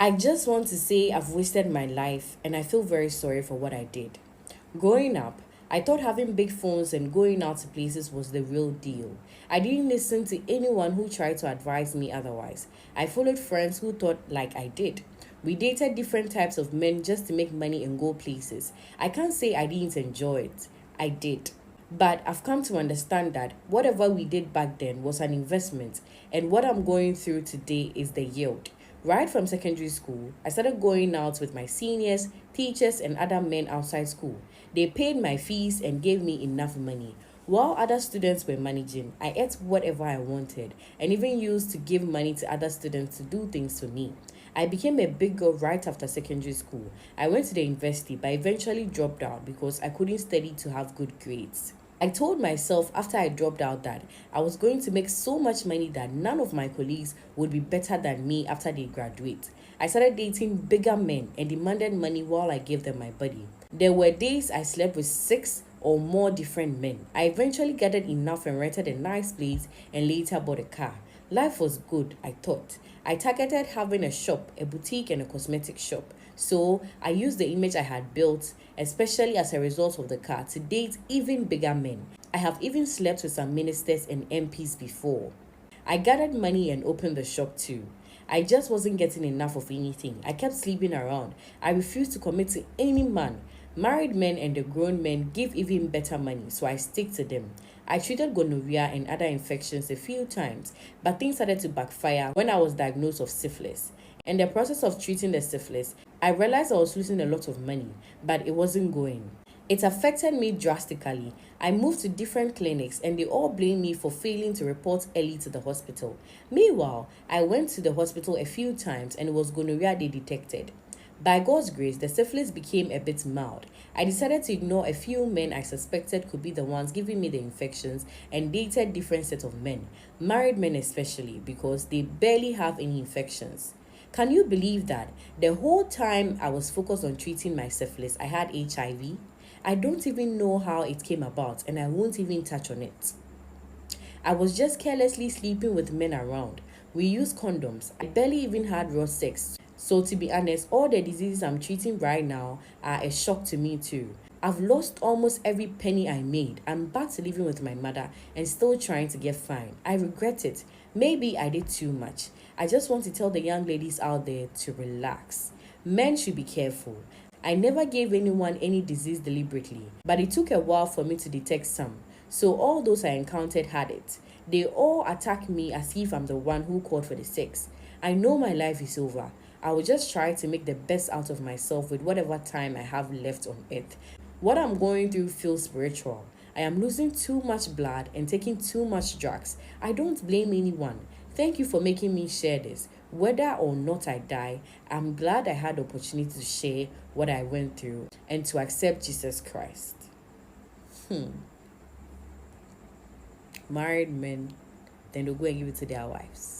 I just want to say I've wasted my life and I feel very sorry for what I did. Growing up, I thought having big phones and going out to places was the real deal. I didn't listen to anyone who tried to advise me otherwise. I followed friends who thought like I did. We dated different types of men just to make money and go places. I can't say I didn't enjoy it. I did. But I've come to understand that whatever we did back then was an investment, and what I'm going through today is the yield. Right from secondary school, I started going out with my seniors, teachers, and other men outside school. They paid my fees and gave me enough money. While other students were managing, I ate whatever I wanted and even used to give money to other students to do things for me. I became a big girl right after secondary school. I went to the university but eventually dropped out because I couldn't study to have good grades. I told myself after I dropped out that I was going to make so much money that none of my colleagues would be better than me after they graduate. I started dating bigger men and demanded money while I gave them my body. There were days I slept with six or more different men. I eventually gathered enough and rented a nice place and later bought a car. Life was good, I thought. I targeted having a shop, a boutique, and a cosmetic shop. So I used the image I had built, especially as a result of the car, to date even bigger men. I have even slept with some ministers and MPs before. I gathered money and opened the shop too. I just wasn't getting enough of anything. I kept sleeping around. I refused to commit to any man. Married men and the grown men give even better money, so I stick to them. I treated gonorrhea and other infections a few times, but things started to backfire when I was diagnosed with syphilis. In the process of treating the syphilis, I realized I was losing a lot of money, but it wasn't going. It affected me drastically. I moved to different clinics and they all blamed me for failing to report early to the hospital. Meanwhile, I went to the hospital a few times and it was gonorrhea they detected. By God's grace, the syphilis became a bit mild. I decided to ignore a few men I suspected could be the ones giving me the infections and dated different sets of men, married men especially, because they barely have any infections. Can you believe that the whole time I was focused on treating my syphilis, I had HIV? I don't even know how it came about and I won't even touch on it. I was just carelessly sleeping with men around. We used condoms. I barely even had raw sex. So to be honest, all the diseases I'm treating right now are a shock to me too. I've lost almost every penny I made. I'm back to living with my mother and still trying to get fine. I regret it. Maybe I did too much. I just want to tell the young ladies out there to relax. Men should be careful. I never gave anyone any disease deliberately, but it took a while for me to detect some. So all those I encountered had it. They all attack me as if I'm the one who called for the sex. I know my life is over. I will just try to make the best out of myself with whatever time I have left on earth. What I'm going through feels spiritual. I am losing too much blood and taking too much drugs. I don't blame anyone. Thank you for making me share this. Whether or not I die, I'm glad I had the opportunity to share what I went through and to accept Jesus Christ. Married men, then they'll go and give it to their wives.